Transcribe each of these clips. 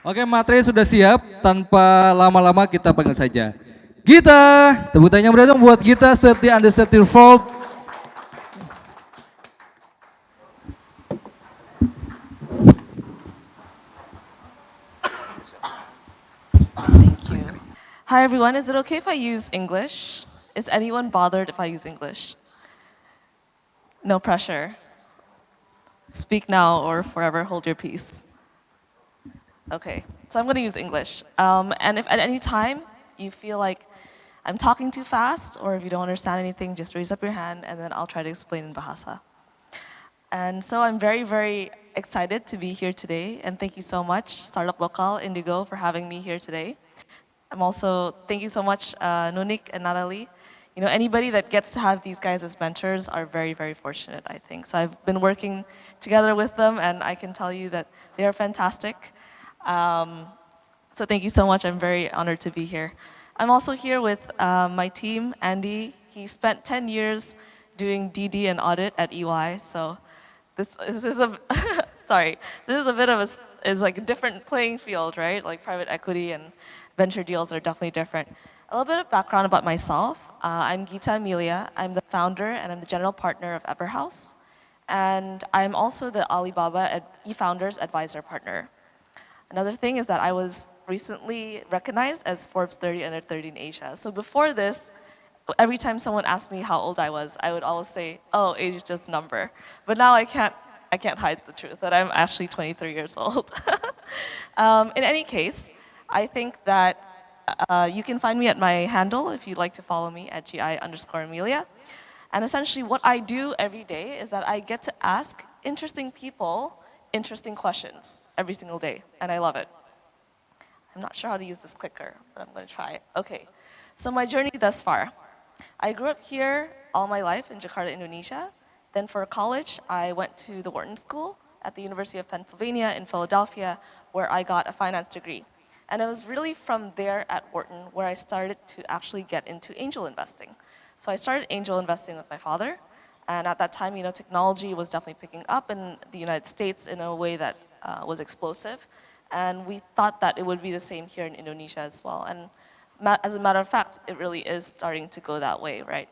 Oke, materi sudah siap. Tanpa lama-lama kita panggil saja Gitta. Tepuk tangan berdua dong buat Gitta, 30 under 30 volt. Thank you. Hi everyone, is it okay if I use English? Is anyone bothered if I use English? No pressure. Speak now or forever hold your peace. Okay, so I'm going to use English. And if at any time you feel like I'm talking too fast or if you don't understand anything, just raise up your hand and then I'll try to explain in Bahasa. And so I'm very, very excited to be here today, and thank you so much, Startuplokal, Indigo, for having me here today. I'm also, thank you so much, Nunik and Natalie. You know, anybody that gets to have these guys as mentors are very, very fortunate, I think. So I've been working together with them, and I can tell you that they are fantastic. So thank you so much. I'm very honored to be here. I'm also here with my team, Andy. He spent 10 years doing DD and audit at EY, so this is a sorry. This is a bit of is like a different playing field, right? Like private equity and venture deals are definitely different. A little bit of background about myself. I'm Gitta Amelia. I'm the founder and I'm the general partner of Everhouse, and I'm also the Alibaba e-founders advisor partner. Another thing is that I was recently recognized as Forbes 30 under 30 in Asia. So before this, every time someone asked me how old I was, I would always say, "Oh, age is just a number." But now I can't hide the truth that I'm actually 23 years old. In any case, I think that you can find me at my handle if you'd like to follow me at GI_Amelia. And essentially, what I do every day is that I get to ask interesting people interesting questions every single day, and I love it. I'm not sure how to use this clicker, but I'm going to try it. Okay, so my journey thus far. I grew up here all my life in Jakarta, Indonesia. Then for college, I went to the Wharton School at the University of Pennsylvania in Philadelphia, where I got a finance degree. And it was really from there at Wharton where I started to actually get into angel investing. So I started angel investing with my father. And at that time, you know, technology was definitely picking up in the United States in a way that was explosive. And we thought that it would be the same here in Indonesia as well. And as a matter of fact, it really is starting to go that way, right?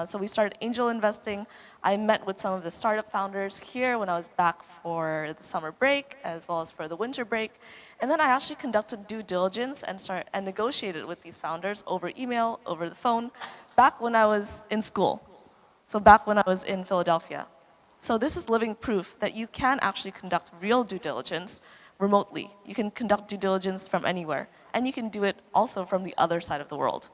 So we started angel investing. I met with some of the startup founders here when I was back for the summer break, as well as for the winter break. And then I actually conducted due diligence and negotiated with these founders over email, over the phone, back when I was in school. So back when I was in Philadelphia. So this is living proof that you can actually conduct real due diligence remotely. You can conduct due diligence from anywhere, and you can do it also from the other side of the world.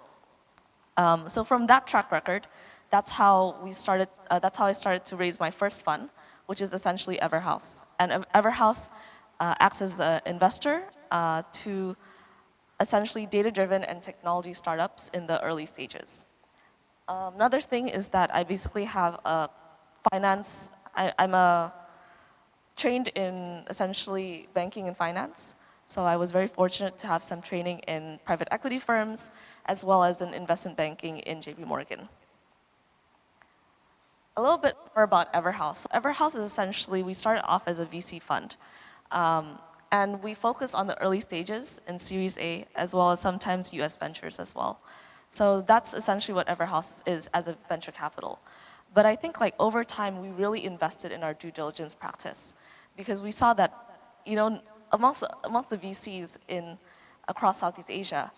So from that track record, that's how we started. That's how I started to raise my first fund, which is essentially Everhouse. And Everhouse acts as an investor to essentially data-driven and technology startups in the early stages. Another thing is that I basically have a finance. I'm a trained in essentially banking and finance. So I was very fortunate to have some training in private equity firms, as well as in investment banking in JP Morgan. A little bit more about Everhouse. So Everhouse is essentially, we started off as a VC fund. And we focus on the early stages in Series A, as well as sometimes US ventures as well. So that's essentially what Everhouse is as a venture capital. But I think like over time, we really invested in our due diligence practice because we saw that, you know, amongst the VCs across Southeast Asia,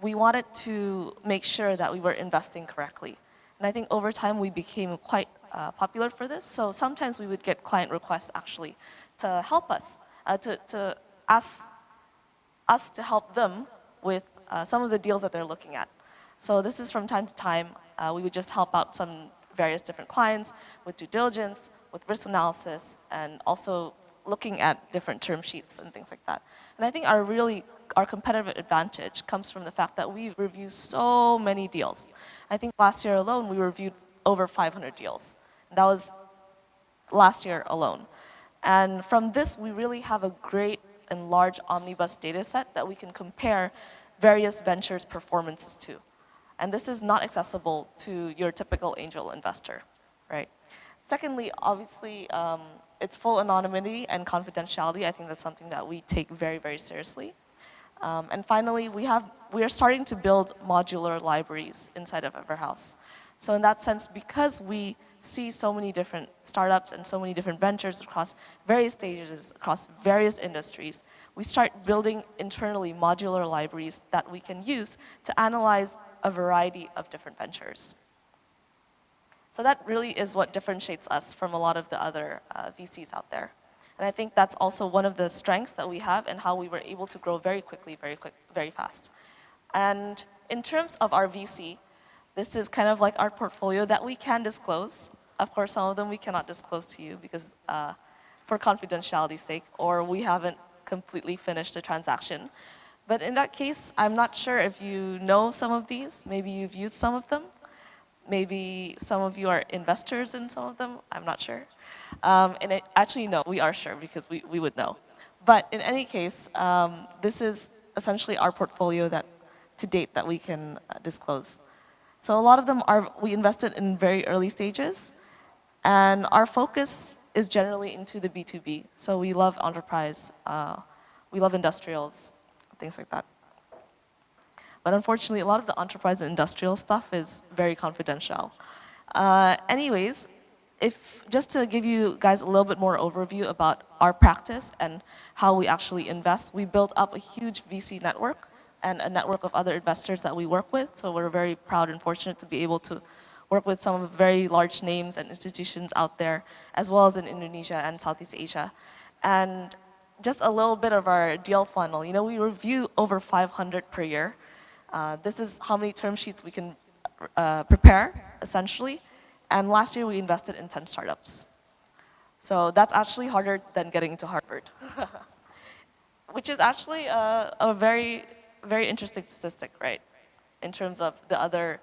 we wanted to make sure that we were investing correctly. And I think over time, we became quite popular for this. So sometimes we would get client requests actually to help us, to ask us to help them with some of the deals that they're looking at. So this is from time to time, we would just help out some various different clients with due diligence, with risk analysis, and also looking at different term sheets and things like that. And I think our competitive advantage comes from the fact that we review so many deals. I think last year alone, we reviewed over 500 deals. That was last year alone. And from this, we really have a great and large omnibus data set that we can compare various ventures' performances to. And this is not accessible to your typical angel investor, right? Secondly, obviously, it's full anonymity and confidentiality. I think that's something that we take very, very seriously. And finally, we are starting to build modular libraries inside of Everhouse. So in that sense, because we see so many different startups and so many different ventures across various stages, across various industries, we start building internally modular libraries that we can use to analyze a variety of different ventures. So that really is what differentiates us from a lot of the other VCs out there. And I think that's also one of the strengths that we have and how we were able to grow very quickly, very fast. And in terms of our VC, this is kind of like our portfolio that we can disclose. Of course, some of them we cannot disclose to you because for confidentiality's sake, or we haven't completely finished the transaction. But in that case, I'm not sure if you know some of these. Maybe you've used some of them. Maybe some of you are investors in some of them. I'm not sure. Actually, no, we are sure because we would know. But in any case, this is essentially our portfolio that, to date, that we can disclose. So a lot of them we invested in very early stages, and our focus is generally into the B2B. So we love enterprise, we love industrials, things like that. But unfortunately, a lot of the enterprise and industrial stuff is very confidential. Anyways, just to give you guys a little bit more overview about our practice and how we actually invest, we built up a huge VC network and a network of other investors that we work with. So we're very proud and fortunate to be able to work with some of the very large names and institutions out there, as well as in Indonesia and Southeast Asia. And just a little bit of our deal funnel. We review over 500 per year. This is how many term sheets we can prepare, essentially. And last year, we invested in 10 startups. So that's actually harder than getting into Harvard, which is actually a very, very interesting statistic, right? In terms of the other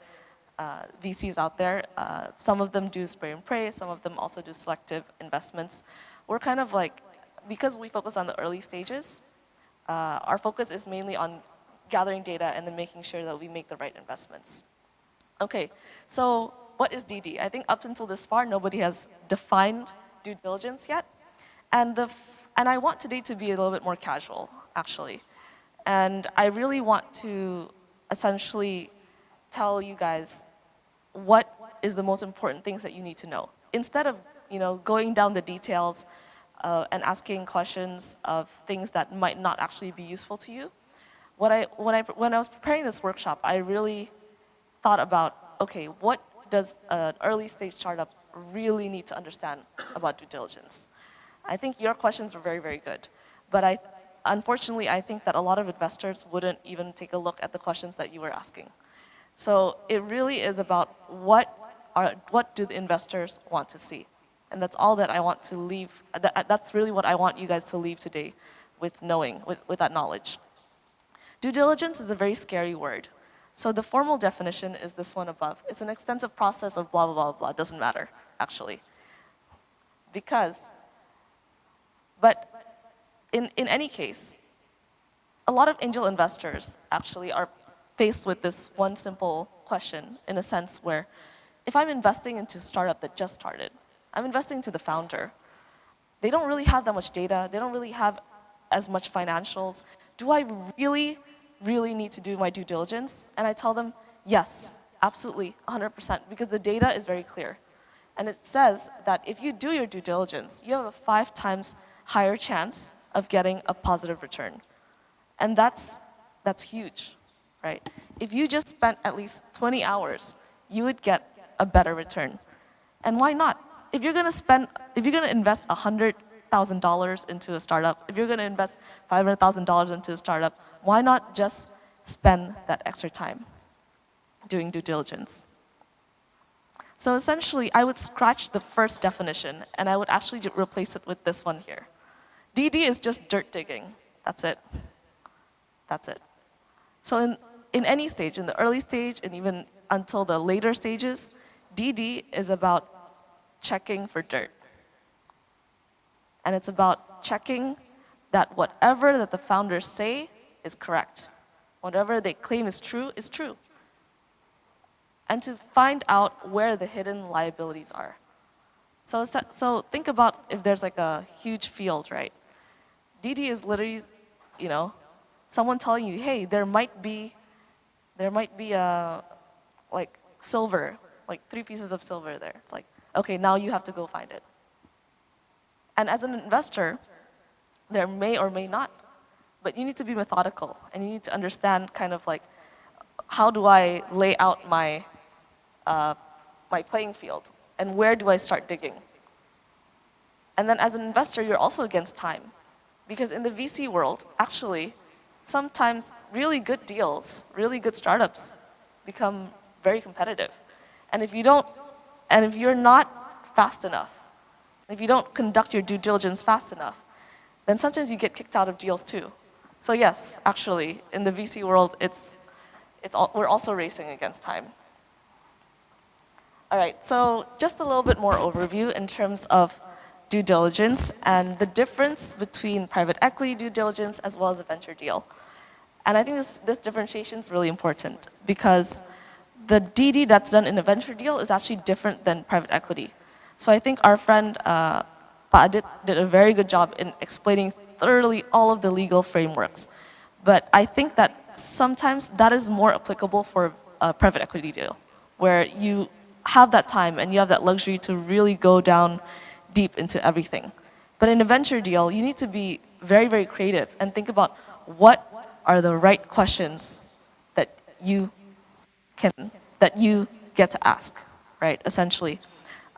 VCs out there. Some of them do spray and pray, some of them also do selective investments. We're kind of like, because we focus on the early stages, our focus is mainly on gathering data and then making sure that we make the right investments. Okay, so what is DD? I think up until this far, nobody has defined due diligence yet. And I want today to be a little bit more casual, actually. And I really want to essentially tell you guys what is the most important things that you need to know. Instead of going down the details and asking questions of things that might not actually be useful to you, when I was preparing this workshop, I really thought about, okay, what does an early stage startup really need to understand about due diligence? I think your questions were very, very good. But unfortunately, I think that a lot of investors wouldn't even take a look at the questions that you were asking. So it really is about what do the investors want to see? And that's all that I want to leave, that's really what I want you guys to leave today with knowing, with that knowledge. Due diligence is a very scary word. So the formal definition is this one above. It's an extensive process of blah, blah, blah, blah. It doesn't matter, actually. But in any case, a lot of angel investors actually are faced with this one simple question, in a sense where, if I'm investing into a startup that just started, I'm investing into the founder. They don't really have that much data. They don't really have as much financials. Do I really need to do my due diligence? And I tell them, yes, absolutely, 100%, because the data is very clear. And it says that if you do your due diligence, you have a 5 times higher chance of getting a positive return. And that's huge, right? If you just spent at least 20 hours, you would get a better return. And why not? If you're gonna invest $100,000 into a startup, if you're gonna invest $500,000 into a startup, why not just spend that extra time doing due diligence? So essentially, I would scratch the first definition, and I would actually replace it with this one here. DD is just dirt digging. That's it. That's it. So in any stage, in the early stage, and even until the later stages, DD is about checking for dirt. And it's about checking that whatever that the founders say is correct. Whatever they claim is true is true. And to find out where the hidden liabilities are. So think about if there's like a huge field, right? DD is literally, you know, someone telling you, hey, there might be a like silver, like 3 pieces of silver there. It's like, okay, now you have to go find it. And as an investor, there may or may not, but you need to be methodical and you need to understand kind of like, how do I lay out my my playing field and where do I start digging? And then as an investor, you're also against time. Because in the VC world, actually, sometimes really good deals, really good startups become very competitive. And if you're not fast enough, if you don't conduct your due diligence fast enough, then sometimes you get kicked out of deals too. So yes, actually, in the VC world, we're also racing against time. All right, so just a little bit more overview in terms of due diligence and the difference between private equity due diligence as well as a venture deal. And I think this differentiation is really important because the DD that's done in a venture deal is actually different than private equity. So I think our friend Pak Adit did a very good job in explaining thoroughly all of the legal frameworks. But I think that sometimes that is more applicable for a private equity deal, where you have that time and you have that luxury to really go down deep into everything. But in a venture deal, you need to be very, very creative and think about what are the right questions that you get to ask, right, essentially.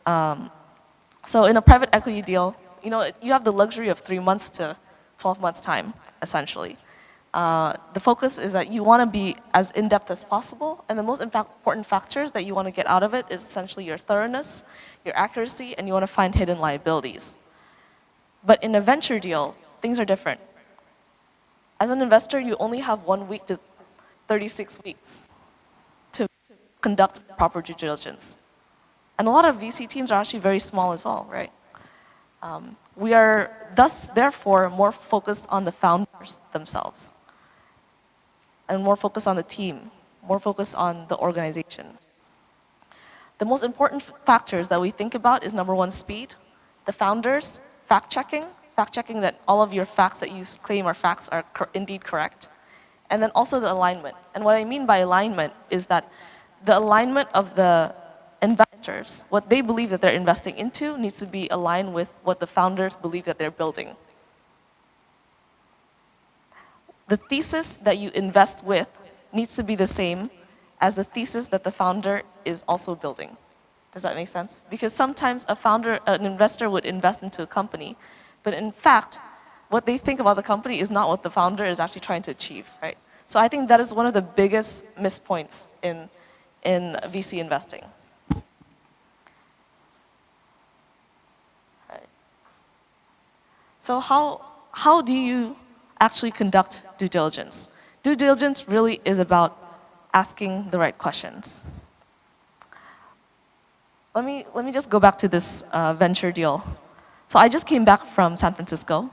So in a private equity deal, you have the luxury of 3 months to 12 months time, essentially. The focus is that you want to be as in-depth as possible, and the most important factors that you want to get out of it is essentially your thoroughness, your accuracy, and you want to find hidden liabilities. But in a venture deal, things are different. As an investor, you only have 1 week to 36 weeks to conduct proper due diligence. And a lot of VC teams are actually very small as well, right? We are thus, therefore, more focused on the founders themselves and more focused on the team, more focused on the organization. The most important factors that we think about is number 1, speed, the founders, fact-checking that all of your facts that you claim are facts are indeed correct, and then also the alignment. And what I mean by alignment is that the alignment of the investors, what they believe that they're investing into, needs to be aligned with what the founders believe that they're building. The thesis that you invest with needs to be the same as the thesis that the founder is also building. Does that make sense? Because sometimes an investor would invest into a company, but in fact, what they think about the company is not what the founder is actually trying to achieve, right? So I think that is one of the biggest mispoints in VC investing. Right. So how do you actually conduct due diligence? Due diligence really is about asking the right questions. Let me just go back to this venture deal. So I just came back from San Francisco.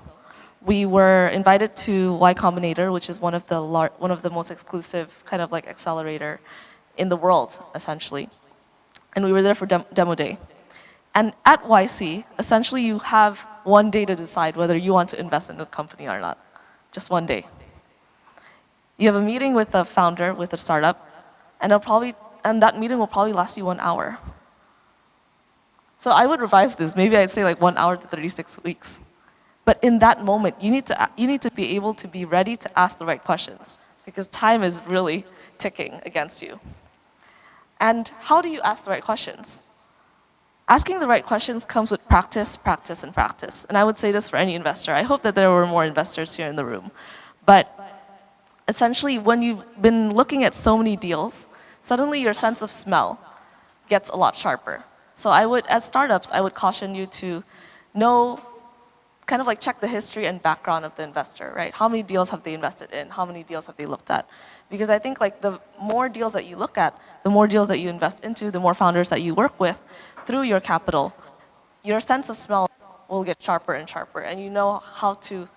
We were invited to Y Combinator, which is one of the most exclusive kind of like accelerator in the world, essentially. And we were there for demo day. And at YC, essentially you have 1 day to decide whether you want to invest in a company or not. Just 1 day. You have a meeting with the founder, with a startup, and that meeting will probably last you 1 hour. So I would revise this. Maybe I'd say like 1 hour to 36 weeks. But in that moment, you need to be able to be ready to ask the right questions because time is really ticking against you. And how do you ask the right questions? Asking the right questions comes with practice, practice, and practice. And I would say this for any investor. I hope that there were more investors here in the room. But essentially, when you've been looking at so many deals, suddenly your sense of smell gets a lot sharper. So as startups, I would caution you to know, kind of like check the history and background of the investor, right? How many deals have they invested in? How many deals have they looked at? Because I think like the more deals that you look at, the more deals that you invest into, the more founders that you work with through your capital, your sense of smell will get sharper and sharper, and you know how to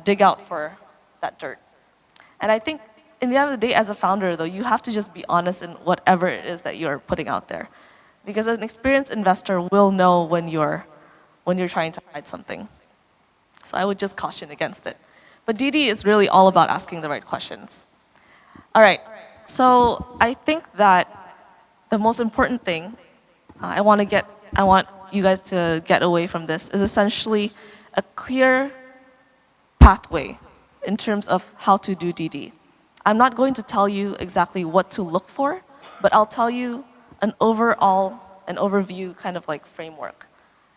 dig out for that dirt. And I think in the end of the day, as a founder, though, you have to just be honest in whatever it is that you're putting out there. because an experienced investor will know when you're trying to hide something. So I would just caution against it. But DD is really all about asking the right questions. All right, so I think that the most important thing I want you guys to get away from this is essentially a clear pathway in terms of how to do DD. I'm not going to tell you exactly what to look for, but I'll tell you an overview kind of like framework.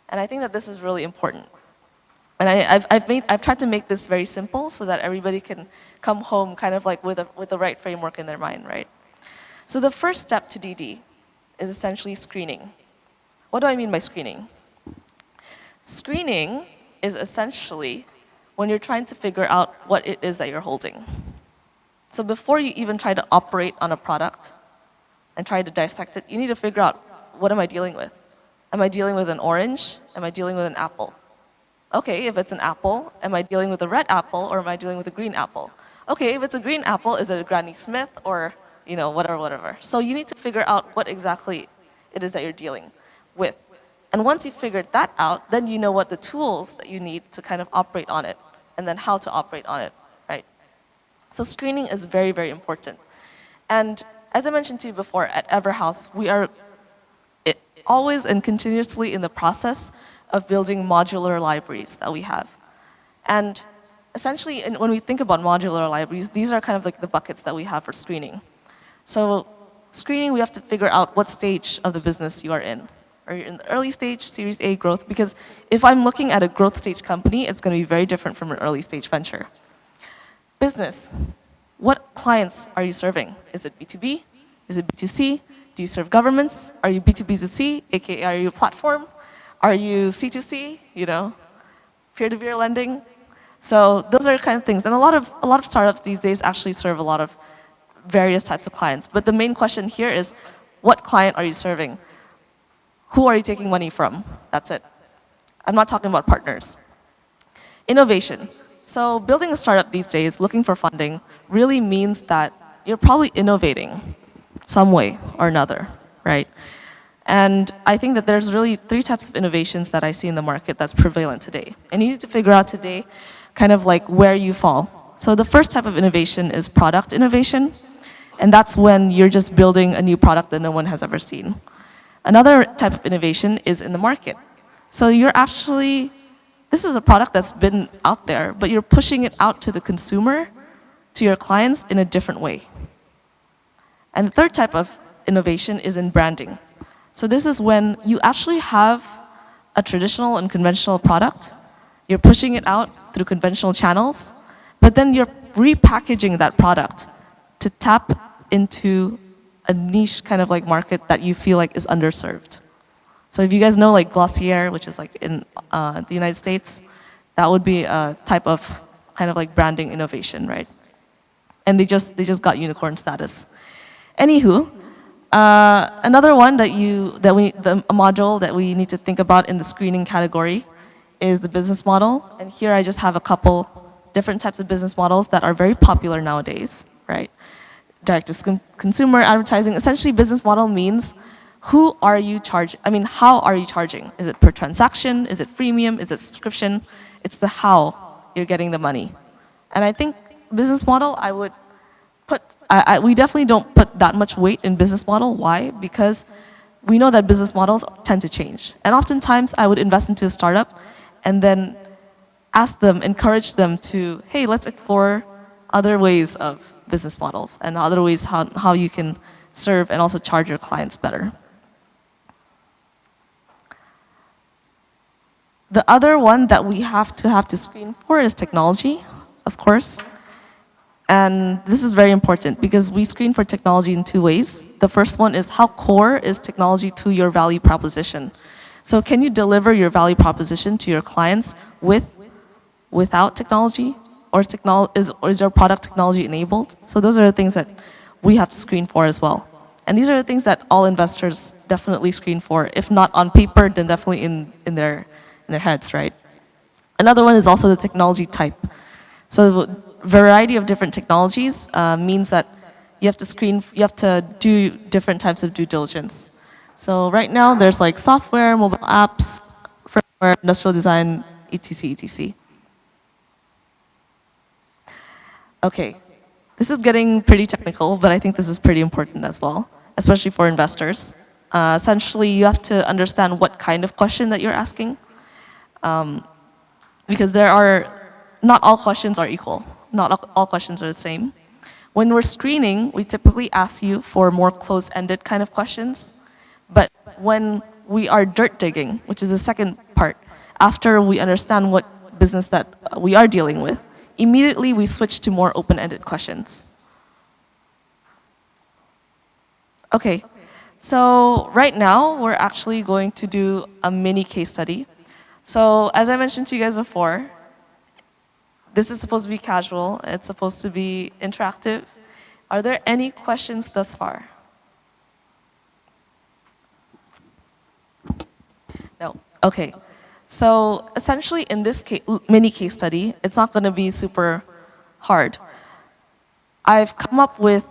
And I think that this is really important. And I've tried to make this very simple so that everybody can come home kind of like with the right framework in their mind, right? So the first step to DD is essentially screening. What do I mean by screening? Screening is essentially when you're trying to figure out what it is that you're holding. So before you even try to operate on a product and try to dissect it, you need to figure out, what am I dealing with? Am I dealing with an orange? Am I dealing with an apple? Okay, if it's an apple, am I dealing with a red apple or am I dealing with a green apple? Okay, if it's a green apple, is it a Granny Smith or, whatever. So you need to figure out what exactly it is that you're dealing with. And once you've figured that out, then you know what the tools that you need to kind of operate on it and then how to operate on it, right? So screening is very, very important. And as I mentioned to you before, at Everhouse, we are always and continuously in the process of building modular libraries that we have. And essentially, when we think about modular libraries, these are kind of like the buckets that we have for screening. So screening, we have to figure out what stage of the business you are in. Are you in the early stage, Series A growth? Because if I'm looking at a growth stage company, it's going to be very different from an early stage venture. Business, what clients are you serving? Is it B2B? Is it B2C? Do you serve governments? Are you B2B2C, aka are you a platform? Are you C2C, peer-to-peer lending? So those are kind of things. And a lot of startups these days actually serve a lot of various types of clients. But the main question here is, what client are you serving? Who are you taking money from? That's it. I'm not talking about partners. Innovation. So building a startup these days, looking for funding, really means that you're probably innovating some way or another, right? And I think that there's really 3 types of innovations that I see in the market that's prevalent today. And you need to figure out today kind of like where you fall. So the first type of innovation is product innovation. And that's when you're just building a new product that no one has ever seen. Another type of innovation is in the market. So this is a product that's been out there, but you're pushing it out to the consumer, to your clients in a different way. And the third type of innovation is in branding. So this is when you actually have a traditional and conventional product, you're pushing it out through conventional channels, but then you're repackaging that product to tap into a niche kind of like market that you feel like is underserved. So if you guys know like Glossier, which is like in the United States, that would be a type of kind of like branding innovation, right? And they just got unicorn status. Anywho, another one a module that we need to think about in the screening category is the business model. And here I just have a couple different types of business models that are very popular nowadays, right? Direct to consumer advertising. Essentially, business model means how are you charging? Is it per transaction? Is it freemium? Is it subscription? It's the how you're getting the money. And I think business model, we definitely don't put that much weight in business model. Why? Because we know that business models tend to change. And oftentimes I would invest into a startup and then encourage them to, hey, let's explore other ways of business models and other ways how you can serve and also charge your clients better. The other one that we have to screen for is technology, of course. And this is very important because we screen for technology in 2 ways. The first one is how core is technology to your value proposition. So can you deliver your value proposition to your clients without technology? Or is your product technology enabled? So those are the things that we have to screen for as well. And these are the things that all investors definitely screen for. If not on paper, then definitely in their heads, right? Another one is also the technology type. So the variety of different technologies means that you have to do different types of due diligence. So right now there's like software, mobile apps, firmware, industrial design, etc, etc. Okay, this is getting pretty technical, but I think this is pretty important as well, especially for investors. Essentially, you have to understand what kind of question that you're asking, because not all questions are equal. Not all questions are the same. When we're screening, we typically ask you for more close-ended kind of questions. But when we are dirt digging, which is the second part, after we understand what business that we are dealing with, immediately we switch to more open-ended questions. Okay, so right now we're actually going to do a mini case study. So as I mentioned to you guys before, this is supposed to be casual, it's supposed to be interactive. Are there any questions thus far? No. Okay. So essentially in this mini case study, it's not going to be super hard. I've come up with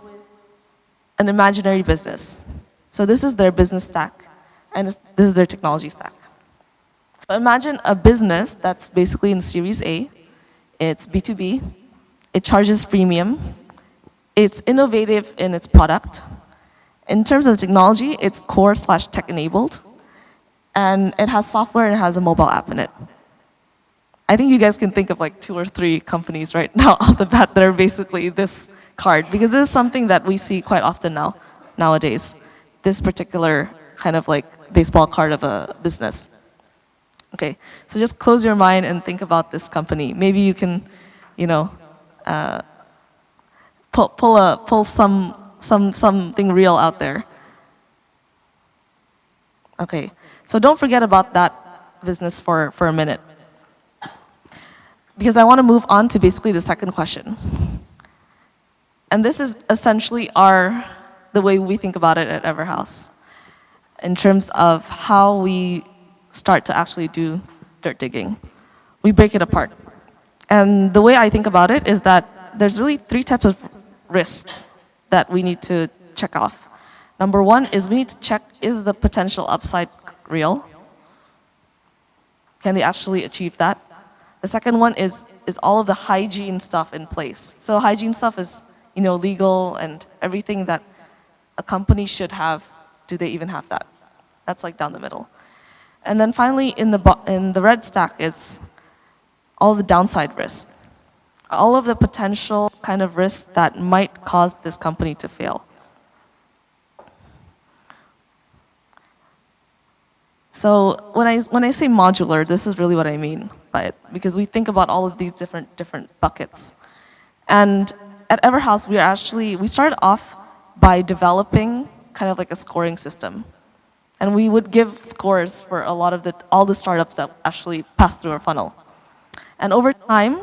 an imaginary business. So this is their business stack, and this is their technology stack. So imagine a business that's basically in Series A. It's B2B. It charges freemium. It's innovative in its product. In terms of technology, it's core/tech enabled. And it has software and it has a mobile app in it. I think you guys can think of like 2 or 3 companies right now off the bat that are basically this card, because this is something that we see quite often nowadays. This particular kind of like baseball card of a business. Okay, so just close your mind and think about this company. Maybe you can, you know, pull something real out there. Okay, so don't forget about that business for a minute, because I want to move on to basically the second question. And this is essentially the way we think about it at Everhouse, in terms of how we start to actually do dirt digging. We break it apart. And the way I think about it is that there's really 3 types of risks that we need to check off. Number 1 is we need to check, is the potential upside real? Can they actually achieve that? The second one is all of the hygiene stuff in place? So hygiene stuff is, you know, legal and everything that a company should have. Do they even have that? That's like down the middle. And then finally, in the red stack is all the downside risks. All of the potential kind of risks that might cause this company to fail. So when I say modular, this is really what I mean by it, because we think about all of these different buckets. And at Everhouse, we started off by developing kind of like a scoring system. And we would give scores for all the startups that actually pass through our funnel. And over time,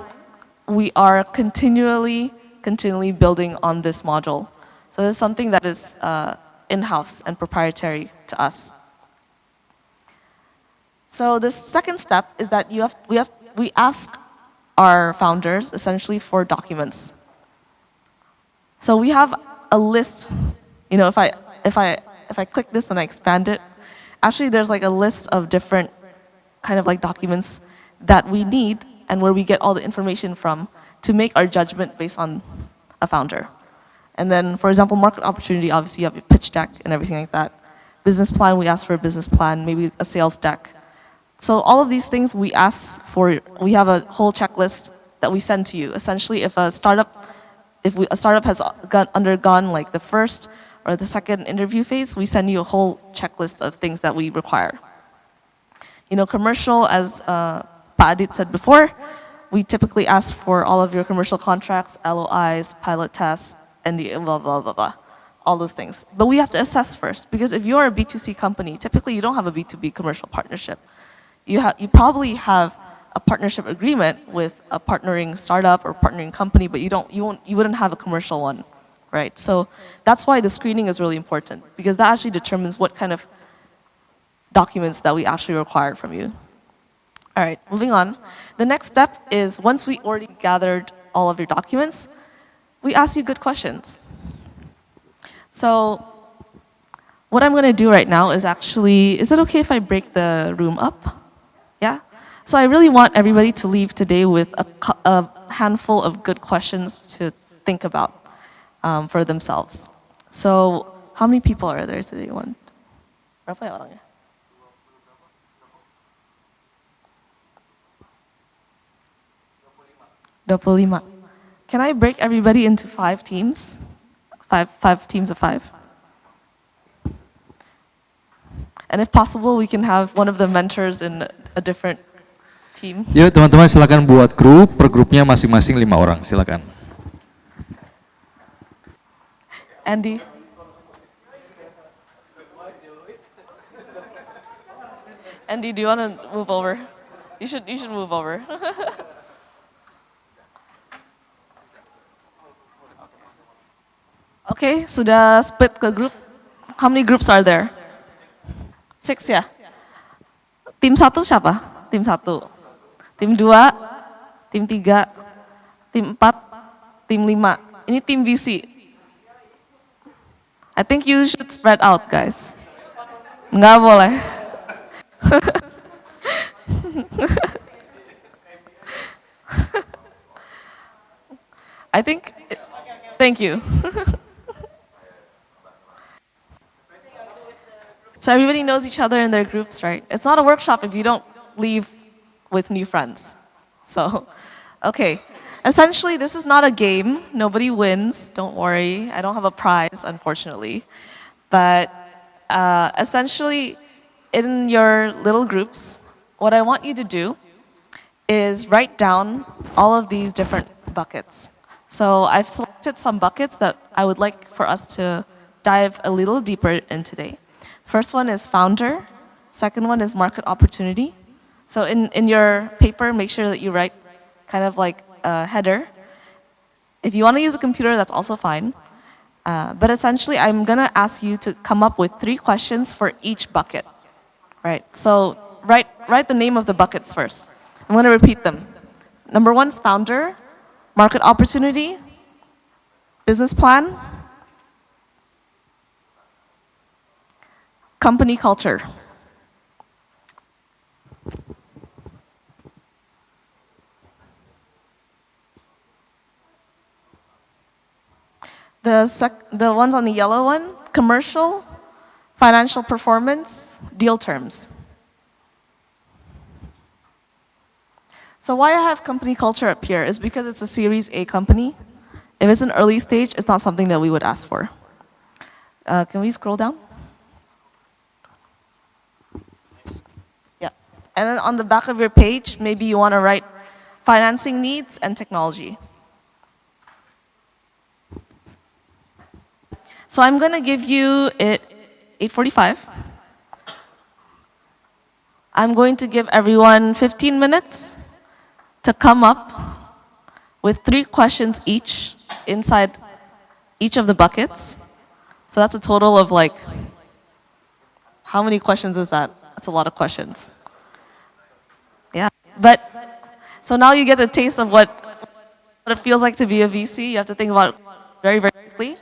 we are continually building on this module. So this is something that is in-house and proprietary to us. So the second step is that we ask our founders essentially for documents. So we have a list. You know, if I click this and I expand it, actually there's like a list of different kind of like documents that we need and where we get all the information from to make our judgment based on a founder. And then, for example, market opportunity, obviously you have your pitch deck and everything like that. Business plan, we ask for a business plan, maybe a sales deck. So all of these things we ask for, we have a whole checklist that we send to you. Essentially, if a startup has undergone like the first or the second interview phase, we send you a whole checklist of things that we require. You know, commercial, as Pa Adit said before, we typically ask for all of your commercial contracts, LOIs, pilot tests, NDA, blah, blah, blah, blah, all those things. But we have to assess first, because if you're a B2C company, typically you don't have a B2B commercial partnership. You probably have a partnership agreement with a partnering startup or partnering company, but you wouldn't have a commercial one, right? So that's why the screening is really important, because that actually determines what kind of documents that we actually require from you. All right, moving on. The next step is, once we already gathered all of your documents, we ask you good questions. So what I'm going to do right now is actually, is it okay if I break the room up? Yeah? So I really want everybody to leave today with a handful of good questions to think about for themselves. So how many people are there today? Berapa ya orangnya? 25. Can I break everybody into 5 teams? Five teams of 5. And if possible, we can have one of the mentors in a different team. Yuk teman-teman silakan buat grup, per grupnya masing-masing 5 orang, silakan. Andy. Andy, do you want to move over? You should move over. Okay, sudah split ke grup. How many groups are there? 6 ya? Tim 1 siapa? Tim 1. Tim 2, tim 3, tim 4, tim 5. Ini tim VC. I think you should spread out, guys. Nggak boleh. I think, thank you. So everybody knows each other in their groups, right? It's not a workshop if you don't leave with new friends. So, okay. Essentially, this is not a game. Nobody wins. Don't worry. I don't have a prize, unfortunately. But essentially, in your little groups, what I want you to do is write down all of these different buckets. So I've selected some buckets that I would like for us to dive a little deeper in today. First one is founder. Second one is market opportunity. So in your paper, make sure that you write kind of like a header. If you want to use a computer, that's also fine. But essentially, I'm going to ask you to come up with 3 questions for each bucket. Right? So write the name of the buckets first. I'm going to repeat them. Number 1 is founder, market opportunity, business plan, company culture. The ones on the yellow one, commercial, financial performance, deal terms. So why I have company culture up here is because it's a Series A company. If it's an early stage, it's not something that we would ask for. Can we scroll down? Yeah. And then on the back of your page, maybe you want to write financing needs and technology. So I'm going to give you it 8:45. I'm going to give everyone 15 minutes to come up with 3 questions each inside each of the buckets. So that's a total of like, how many questions is that? That's a lot of questions. Yeah, but, so now you get a taste of what it feels like to be a VC. You have to think about it very, very quickly.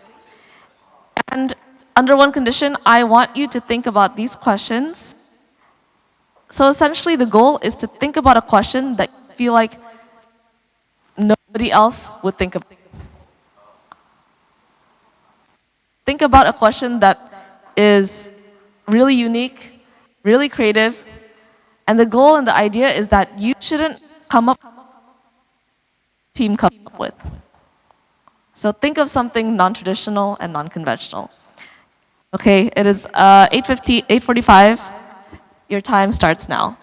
And under one condition, I want you to think about these questions. So essentially the goal is to think about a question that you feel like nobody else would think of. Think about a question that is really unique, really creative, and the goal and the idea is that you shouldn't come up team come up with. So think of something non-traditional and non-conventional. Okay, it is 8:45. Your time starts now.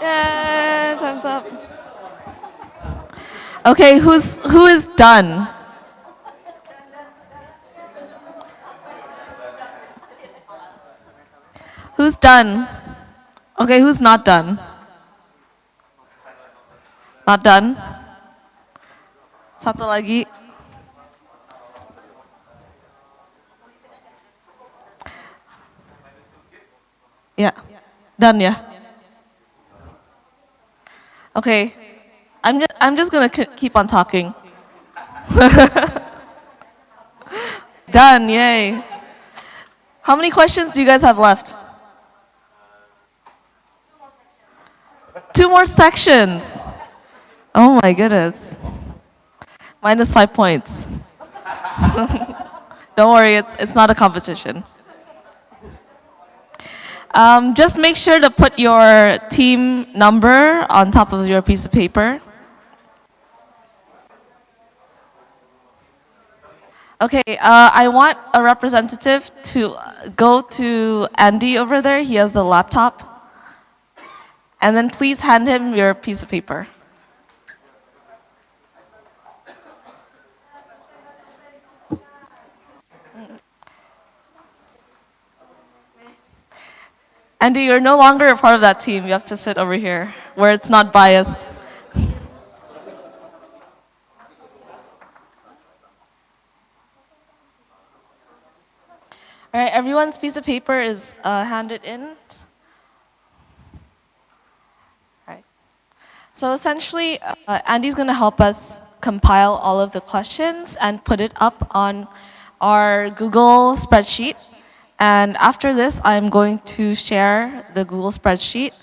Yeah, time's up. Okay, who is done? Who's done? Okay, who's not done? Not done? Satu lagi. Yeah. Done, yeah. Okay. I'm just gonna keep on talking. Done, yay. How many questions do you guys have left? 2 more sections. Oh my goodness. Minus 5 points. Don't worry, it's not a competition. Just make sure to put your team number on top of your piece of paper. Okay, I want a representative to go to Andy over there. He has a laptop. And then please hand him your piece of paper. Andy, you're no longer a part of that team. You have to sit over here, where it's not biased. All right, everyone's piece of paper is handed in. All right. So essentially, Andy's going to help us compile all of the questions and put it up on our Google spreadsheet. And after this, I'm going to share the Google spreadsheet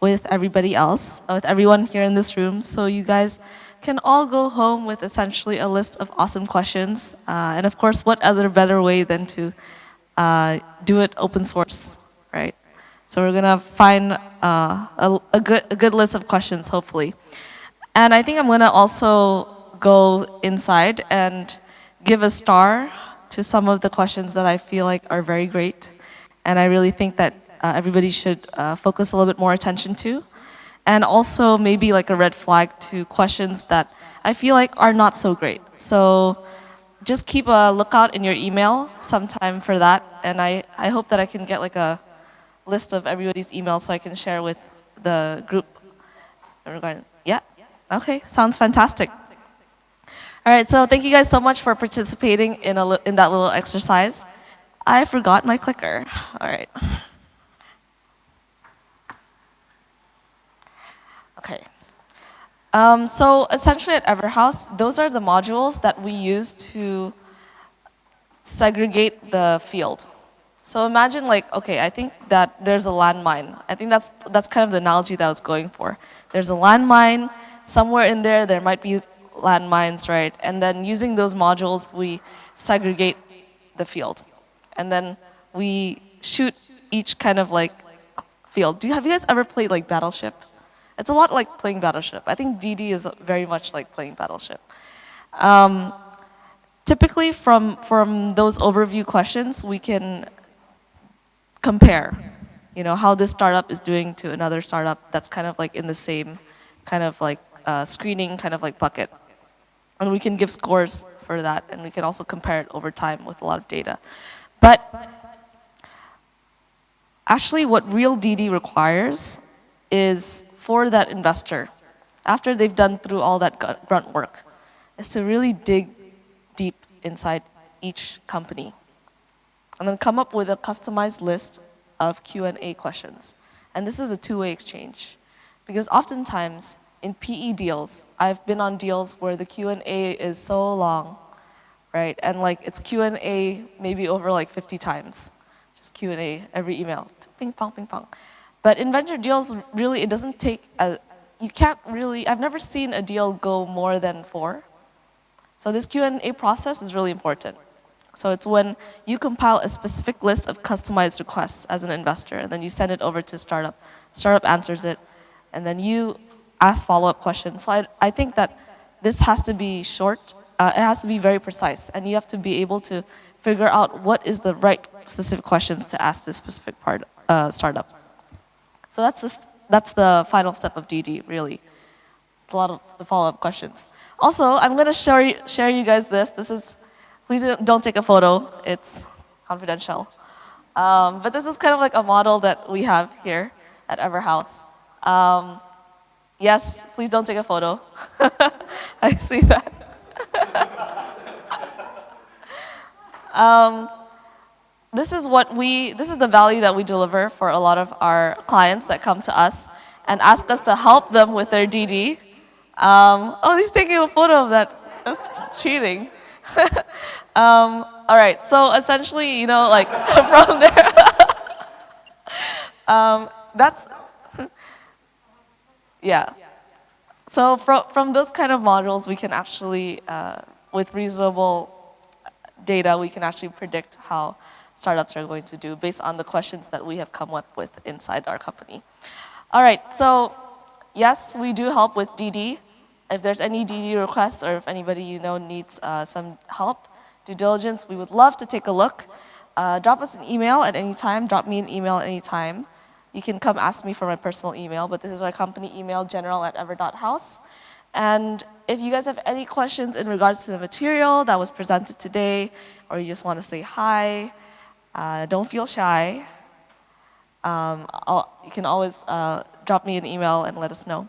with everybody else, with everyone here in this room, so you guys can all go home with essentially a list of awesome questions. And of course, what other better way than to do it open source, right? So we're gonna find a good list of questions, hopefully. And I think I'm gonna also go inside and give a star to some of the questions that I feel like are very great. And I really think that everybody should focus a little bit more attention to. And also maybe like a red flag to questions that I feel like are not so great. So just keep a lookout in your email sometime for that. And I hope that I can get like a list of everybody's emails so I can share with the group. Yeah, okay, sounds fantastic. All right, so thank you guys so much for participating in that little exercise. I forgot my clicker. All right. Okay. So essentially at Everhouse, those are the modules that we use to segregate the field. So imagine like, okay, I think that there's a landmine. I think that's kind of the analogy that I was going for. There's a landmine, somewhere in there might be landmines, right? And then using those modules, we segregate the field. And then we shoot each kind of like field. Have you guys ever played like Battleship? It's a lot like playing Battleship. I think DD is very much like playing Battleship. Typically from those overview questions, we can compare, you know, how this startup is doing to another startup that's kind of like in the same kind of like screening kind of like bucket. And we can give scores for that, and we can also compare it over time with a lot of data. But actually what real DD requires is for that investor, after they've done through all that grunt work, is to really dig deep inside each company and then come up with a customized list of Q&A questions. And this is a two-way exchange, because oftentimes in PE deals, I've been on deals where the Q&A is so long, right? And like it's Q&A maybe over like 50 times, just Q&A every email, ping pong, ping pong. But in venture deals, really, it doesn't take you can't really, I've never seen a deal go more than 4. So this Q&A process is really important. So it's when you compile a specific list of customized requests as an investor, and then you send it over to startup. Startup answers it, and then you ask follow-up questions. So I think that this has to be short, it has to be very precise, and you have to be able to figure out what is the right specific questions to ask this specific startup. So that's that's the final step of DD, really. It's a lot of the follow-up questions. Also, I'm going to share you guys this. This is, please don't take a photo. It's confidential. But this is kind of like a model that we have here at Everhouse. Yes, please don't take a photo. I see that. This is the value that we deliver for a lot of our clients that come to us and ask us to help them with their DD. Oh, he's taking a photo of that. That's cheating. All right, so essentially, you know, like from there, that's, yeah. So from those kind of modules, we can actually, with reasonable data, we can actually predict how startups are going to do based on the questions that we have come up with inside our company. All right, so yes, we do help with DD. If there's any DD requests or if anybody you know needs some help, due diligence, we would love to take a look. Drop us an email at any time, drop me an email at any time. You can come ask me for my personal email, but this is our company email, general@ever.house. And if you guys have any questions in regards to the material that was presented today, or you just want to say hi, don't feel shy. You can always drop me an email and let us know.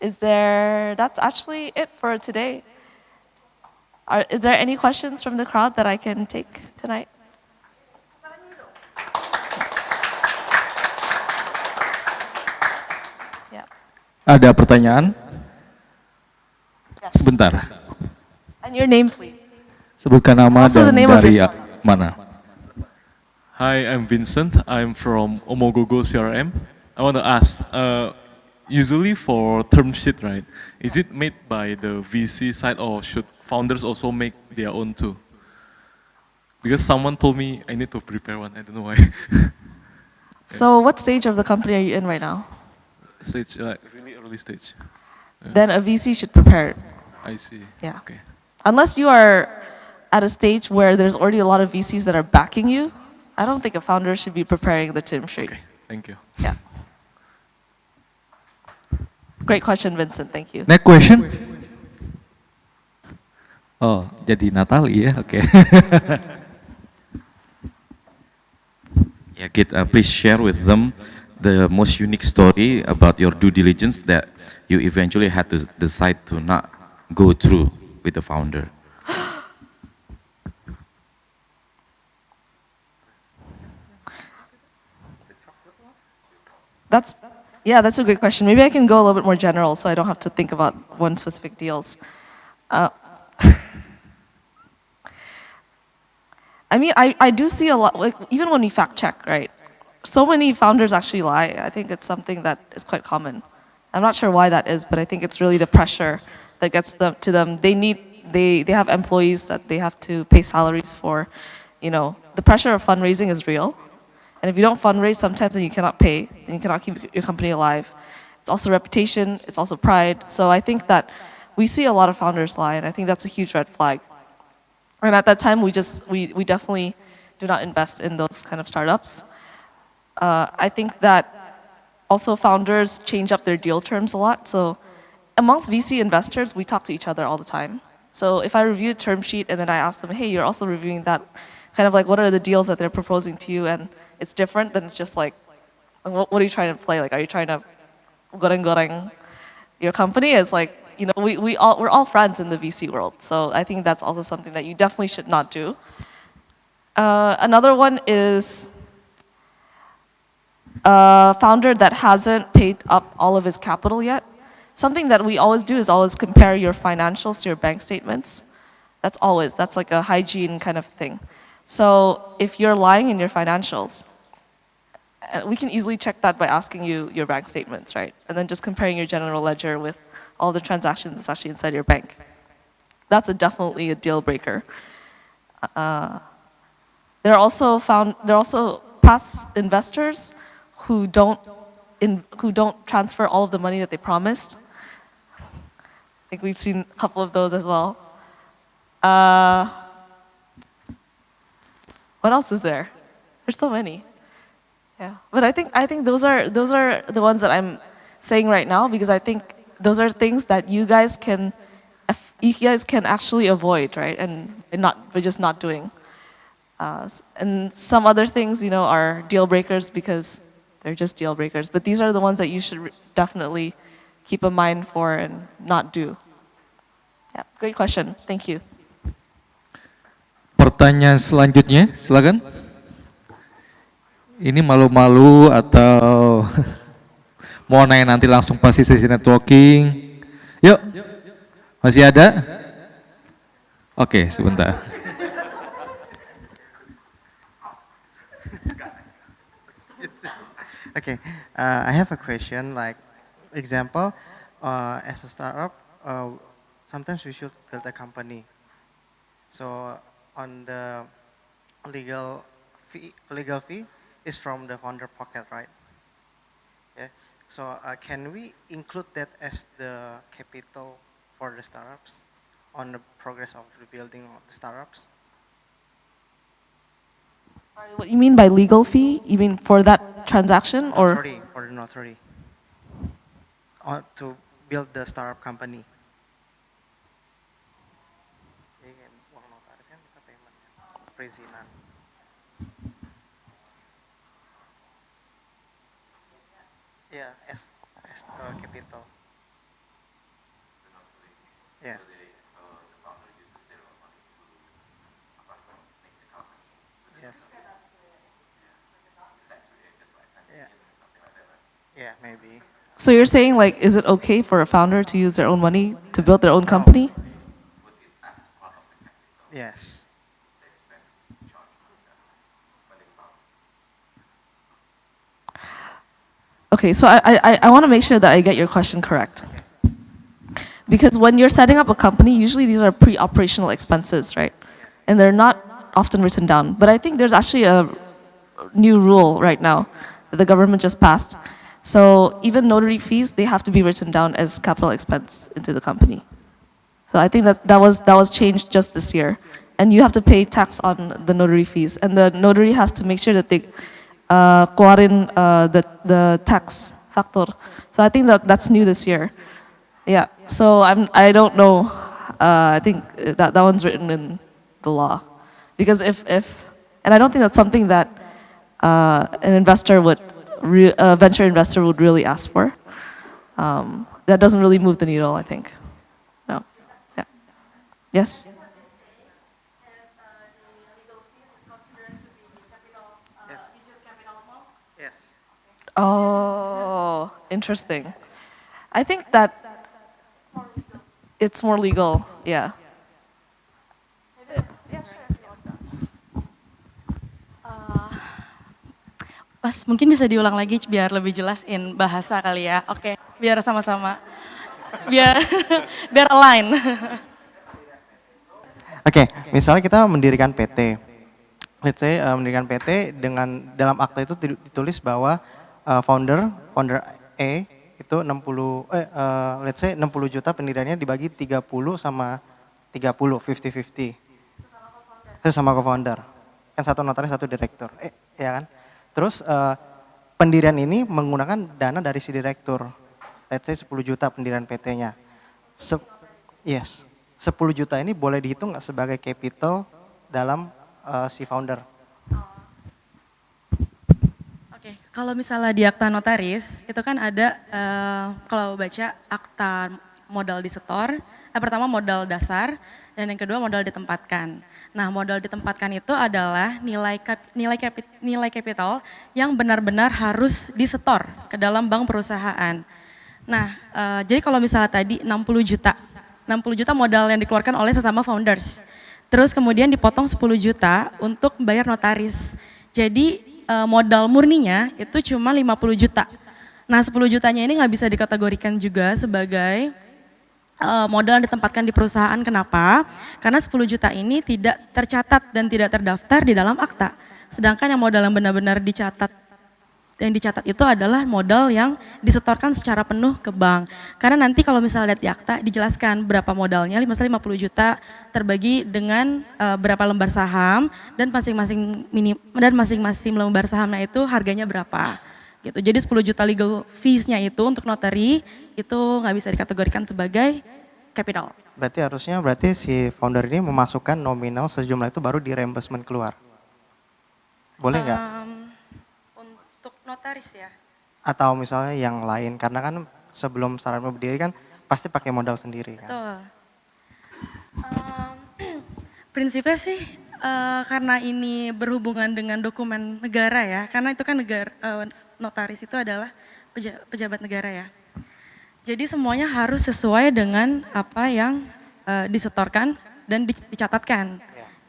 That's actually it for today. Is there any questions from the crowd that I can take tonight? Yeah. Ada pertanyaan? Yes. Sebentar. And your name, please. Sebutkan nama Also the dan name of dari your startup. mana. Hi, I'm Vincent. I'm from Omogogo CRM. I want to ask, usually for term sheet, right? Is it made by the VC side or should founders also make their own too? Because someone told me I need to prepare one. I don't know why. So what stage of the company are you in right now? Stage, like really early stage. Then a VC should prepare it. I see. Yeah. Okay. Unless you are at a stage where there's already a lot of VCs that are backing you, I don't think a founder should be preparing the term sheet. Okay. Thank you. Yeah. Great question, Vincent. Thank you. Next question. Oh, jadi Natali ya, oke. Yeah, Git, please share with them the most unique story about your due diligence that you eventually had to decide to not go through with the founder. That's a great question. Maybe I can go a little bit more general so I don't have to think about one specific deals. I mean, I do see a lot, like even when we fact check, right? So many founders actually lie. I think it's something that is quite common. I'm not sure why that is, but I think it's really the pressure that gets them to them. They have employees that they have to pay salaries for. You know, the pressure of fundraising is real. And if you don't fundraise, sometimes then you cannot pay and you cannot keep your company alive. It's also reputation, it's also pride. So I think that we see a lot of founders lie, and I think that's a huge red flag. And at that time, we definitely do not invest in those kind of startups. I think that also founders change up their deal terms a lot. So amongst VC investors, we talk to each other all the time. So if I review a term sheet and then I ask them, hey, you're also reviewing that, kind of like what are the deals that they're proposing to you, and it's different, then it's just like, what are you trying to play? Like, are you trying to goreng-goreng your company? It's like, you know, we're all friends in the VC world. So I think that's also something that you definitely should not do. Another one is a founder that hasn't paid up all of his capital yet. Something that we always do is always compare your financials to your bank statements. That's like a hygiene kind of thing. So if you're lying in your financials, we can easily check that by asking you your bank statements, right? And then just comparing your general ledger with all the transactions that's actually inside your bank. That's definitely a deal breaker. There are also past investors who don't transfer all of the money that they promised. I think we've seen a couple of those as well. What else is there? There's so many. Yeah, but I think those are the ones that I'm saying right now because I think those are things that you guys can actually avoid, right? And not by just not doing. And some other things, are deal breakers because they're just deal breakers. But these are the ones that you should definitely keep a mind for and not do. Yeah, great question. Thank you. Pertanyaan selanjutnya, silakan. Ini malu-malu atau mau nanya nanti langsung pasti sesi networking? Yuk, masih ada? Oke, sebentar. Okay, I have a question. Like, example, as a startup, sometimes we should build a company. So, on the legal fee is from the founder pocket, right? Yeah. So, can we include that as the capital for the startups on the progress of the building of the startups? Sorry, what you mean by legal fee? You mean for that transaction or? Notary, for the notary. To build the startup company. Perizinan. Yeah, as capital. Yeah. Yes. Yeah. Yeah, maybe. So you're saying like, is it okay for a founder to use their own money to build their own company? Yes. Okay, so I want to make sure that I get your question correct. Because when you're setting up a company, usually these are pre-operational expenses, right? And they're not often written down. But I think there's actually a new rule right now that the government just passed. So even notary fees, they have to be written down as capital expense into the company. So I think that was changed just this year. And you have to pay tax on the notary fees. And the notary has to make sure that they keluarin the tax factor. So I think that's new this year. Yeah. So I don't know. I think that one's written in the law, because if and I don't think that's something that an investor a venture investor would really ask for. That doesn't really move the needle, I think. No. Yeah. Yes. Yes. Oh, interesting. I think that it's more legal, yeah. Mas, mungkin bisa diulang lagi biar lebih jelas in bahasa kali ya. Oke, biar sama-sama. Biar biar align. Oke, misalnya kita mendirikan PT. Let's say mendirikan PT dengan dalam akta itu ditulis bahwa founder A itu let's say 60 juta pendiriannya dibagi 30 sama 30, 50-50. Itu sama co-founder. Kan satu notaris, satu direktur. Ya kan? Terus pendirian ini menggunakan dana dari si direktur. Let's say 10 juta pendirian PT-nya. Yes. 10 juta ini boleh dihitung nggak sebagai capital dalam si founder? Oke, kalau misalnya di akta notaris, itu kan ada, kalau baca akta modal disetor, pertama modal dasar, dan yang kedua modal ditempatkan. Nah, modal ditempatkan itu adalah nilai kapital yang benar-benar harus disetor ke dalam bank perusahaan. Nah, jadi kalau misalnya tadi 60 juta modal yang dikeluarkan oleh sesama founders. Terus kemudian dipotong 10 juta untuk bayar notaris. Jadi modal murninya itu cuma 50 juta. Nah 10 jutanya ini nggak bisa dikategorikan juga sebagai modal yang ditempatkan di perusahaan. Kenapa? Karena 10 juta ini tidak tercatat dan tidak terdaftar di dalam akta. Sedangkan yang modal yang benar-benar dicatat yang dicatat itu adalah modal yang disetorkan secara penuh ke bank. Karena nanti kalau misalnya lihat di akta dijelaskan berapa modalnya, misalnya 50 juta terbagi dengan berapa lembar saham dan masing-masing lembar sahamnya itu harganya berapa. Gitu. Jadi 10 juta legal fees-nya itu untuk notary itu nggak bisa dikategorikan sebagai capital. Berarti si founder ini memasukkan nominal sejumlah itu baru di reimbursement keluar. Boleh nggak? Untuk notaris ya? Atau misalnya yang lain, karena kan sebelum startup berdiri kan pasti pakai modal sendiri kan? Betul. Prinsipnya sih karena ini berhubungan dengan dokumen negara ya, karena itu kan notaris itu adalah pejabat negara ya. Jadi semuanya harus sesuai dengan apa yang disetorkan dan dicatatkan.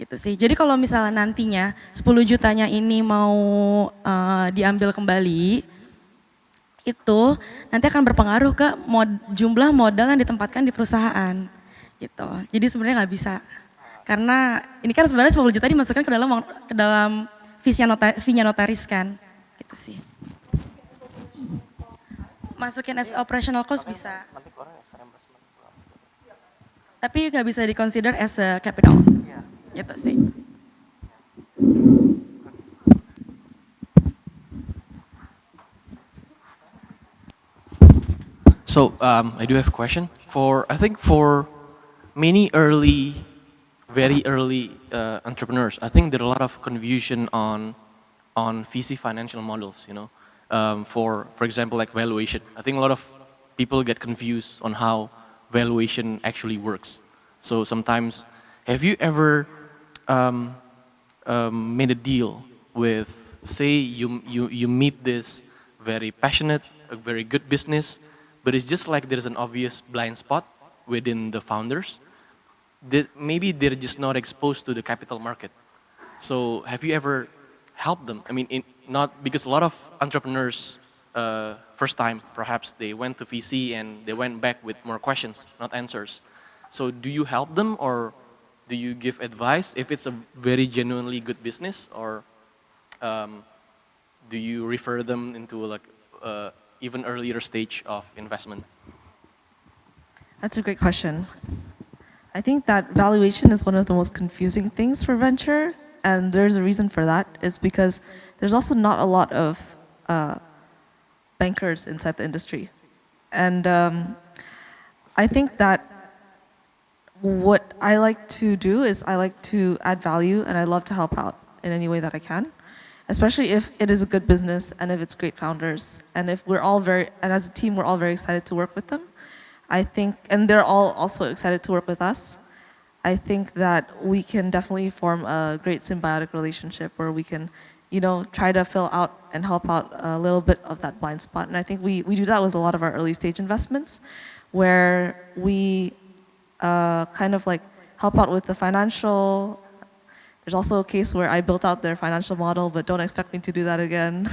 Gitu sih. Jadi kalau misalnya nantinya 10 jutanya ini mau diambil kembali, itu nanti akan berpengaruh ke jumlah modal yang ditempatkan di perusahaan. Gitu. Jadi sebenarnya nggak bisa. Karena ini kan sebenarnya 10 juta dimasukkan ke dalam fee-nya notaris kan. Gitu sih. Masukin as operational cost bisa. Tapi nggak bisa di-consider as a capital. Gitu sih. So I do have a question. I think for many very early entrepreneurs, I think there are a lot of confusion on VC financial models. You know, for example, like valuation. I think a lot of people get confused on how valuation actually works. So sometimes, have you ever made a deal with, say, you meet this very passionate, a very good business, but it's just like there's an obvious blind spot within the founders. Maybe they're just not exposed to the capital market. So have you ever helped them? I mean, not because a lot of entrepreneurs, first time perhaps they went to VC and they went back with more questions, not answers. So do you help them, or do you give advice if it's a very genuinely good business, or do you refer them into like even earlier stage of investment? That's a great question. I think that valuation is one of the most confusing things for venture, and there's a reason for that. It's because there's also not a lot of bankers inside the industry. And I think that what I like to do is I like to add value, and I love to help out in any way that I can, especially if it is a good business and if it's great founders, and if and as a team, we're all very excited to work with them. I think, and they're all also excited to work with us. I think that we can definitely form a great symbiotic relationship where we can, try to fill out and help out a little bit of that blind spot. And I think we do that with a lot of our early stage investments, where we kind of like help out with the financial. There's also a case where I built out their financial model, but don't expect me to do that again.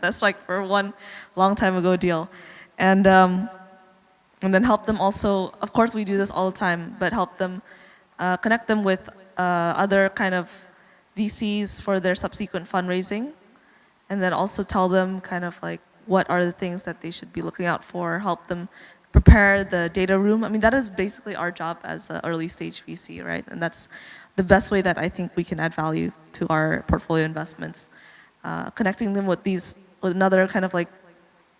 That's like for one long time ago deal. And then help them also, of course we do this all the time, but help them, connect them with other kind of VCs for their subsequent fundraising. And then also tell them kind of like what are the things that they should be looking out for, help them prepare the data room. I mean, that is basically our job as an early stage VC, right? And that's the best way that I think we can add value to our portfolio investments. Connecting them with another kind of like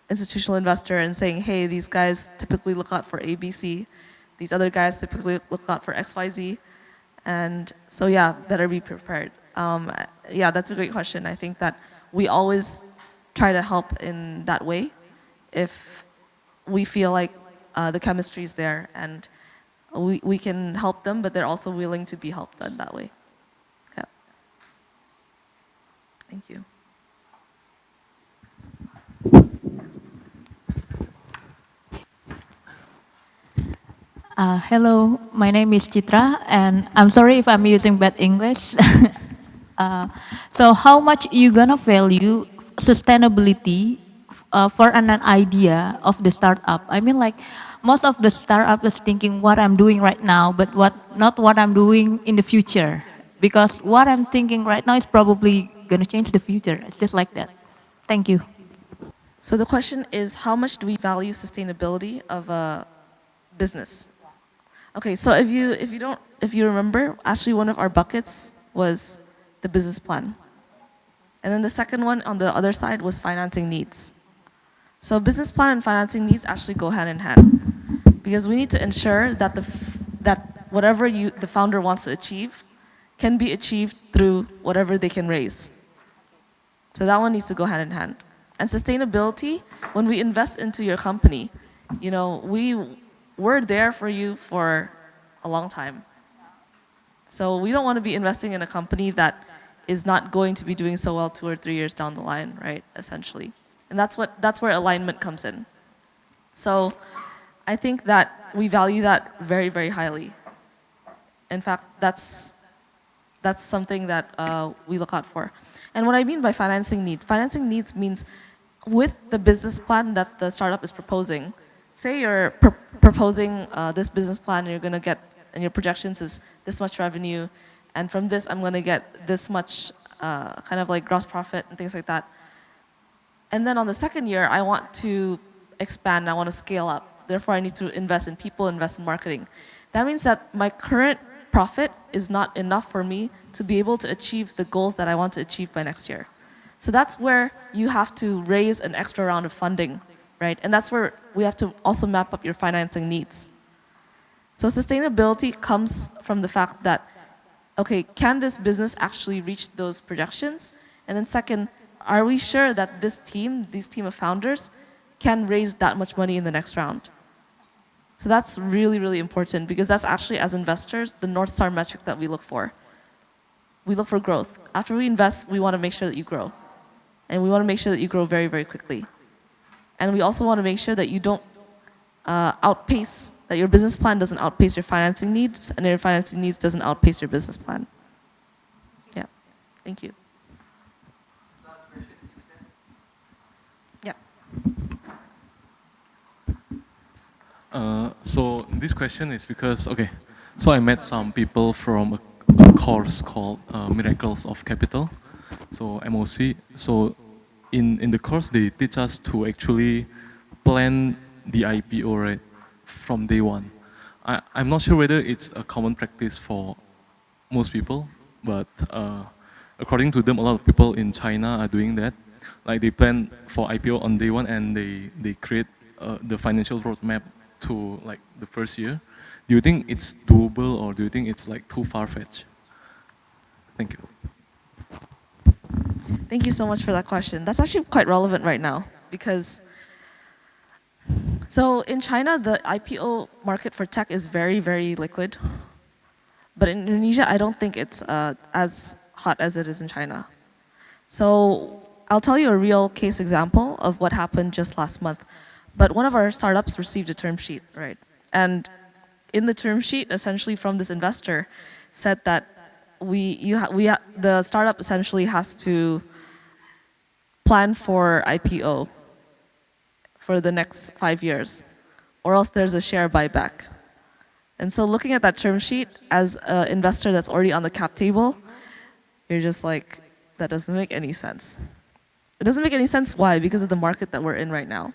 institutional investor and saying, hey, these guys typically look out for ABC. These other guys typically look out for XYZ. And so yeah, better be prepared. Yeah, that's a great question. I think that we always try to help in that way if we feel like the chemistry is there and we can help them, but they're also willing to be helped in that way. Yeah. Thank you. Hello, my name is Chitra, and I'm sorry if I'm using bad English. So how much you gonna value sustainability for an idea of the startup? I mean, like most of the startup is thinking what I'm doing right now, but not what I'm doing in the future. Because what I'm thinking right now is probably gonna change the future. It's just like that. Thank you. So the question is, how much do we value sustainability of a business? Okay, so if you remember, actually one of our buckets was the business plan. And then the second one on the other side was financing needs. So business plan and financing needs actually go hand in hand, because we need to ensure that that whatever the founder wants to achieve can be achieved through whatever they can raise. So that one needs to go hand in hand. And sustainability, when we invest into your company, we're there for you for a long time. So we don't want to be investing in a company that is not going to be doing so well 2 or 3 years down the line, right? Essentially. And that's where alignment comes in. So I think that we value that very, very highly. In fact, that's something that we look out for. And what I mean by financing needs means with the business plan that the startup is proposing. Say you're proposing this business plan and you're going to get, and your projections is this much revenue, and from this I'm going to get this much kind of like gross profit and things like that. And then on the second year, I want to expand, I want to scale up. Therefore, I need to invest in people, invest in marketing. That means that my current profit is not enough for me to be able to achieve the goals that I want to achieve by next year. So that's where you have to raise an extra round of funding, right? And that's where we have to also map up your financing needs. So sustainability comes from the fact that, okay, can this business actually reach those projections? And then second, are we sure that this team of founders, can raise that much money in the next round? So that's really, really important, because that's actually, as investors, the North Star metric that we look for. We look for growth. After we invest, we want to make sure that you grow. And we want to make sure that you grow very, very quickly. And we also want to make sure that you don't outpace, that your business plan doesn't outpace your financing needs, and your financing needs doesn't outpace your business plan. Yeah, thank you. Yeah. So this question is because, okay, so I met some people from a course called Miracles of Capital, so MOC. So in the course, they teach us to actually plan the IPO, right, from day one. I'm not sure whether it's a common practice for most people, but according to them, a lot of people in China are doing that. Like they plan for IPO on day one, and they create the financial roadmap to like the first year. Do you think it's doable, or do you think it's like too far-fetched? Thank you. Thank you so much for that question. That's actually quite relevant right now, because so in China, the IPO market for tech is very, very liquid. But in Indonesia, I don't think it's as hot as it is in China. So I'll tell you a real case example of what happened just last month. But one of our startups received a term sheet, right? And in the term sheet, essentially from this investor, said that the startup essentially has to plan for IPO for the next 5 years, or else there's a share buyback. And so looking at that term sheet as an investor that's already on the cap table, you're just like, that doesn't make any sense. It doesn't make any sense. Why? Because of the market that we're in right now.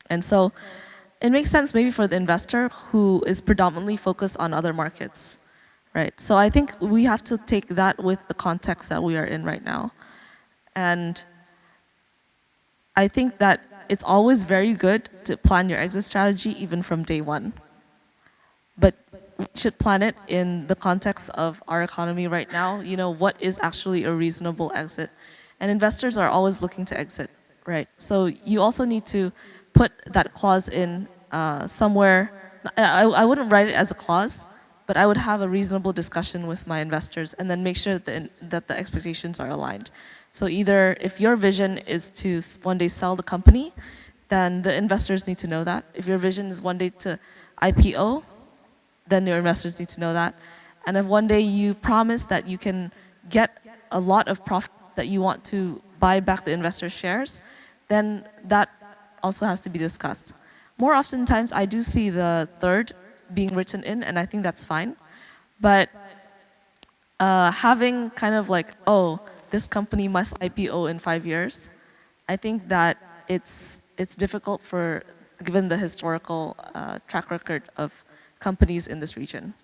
And so it makes sense maybe for the investor who is predominantly focused on other markets, right? So I think we have to take that with the context that we are in right now. And I think that it's always very good to plan your exit strategy even from day one. But we should plan it in the context of our economy right now. You know, what is actually a reasonable exit? And investors are always looking to exit, right? So you also need to put that clause in somewhere. I wouldn't write it as a clause, but I would have a reasonable discussion with my investors and then make sure that the expectations are aligned. So either if your vision is to one day sell the company, then the investors need to know that. If your vision is one day to IPO, then your investors need to know that. And if one day you promise that you can get a lot of profit that you want to buy back the investor shares, then that also has to be discussed. More oftentimes, I do see the third being written in, and I think that's fine. But having kind of like, oh, this company must IPO in 5 years, I think that it's difficult for given the historical track record of companies in this region.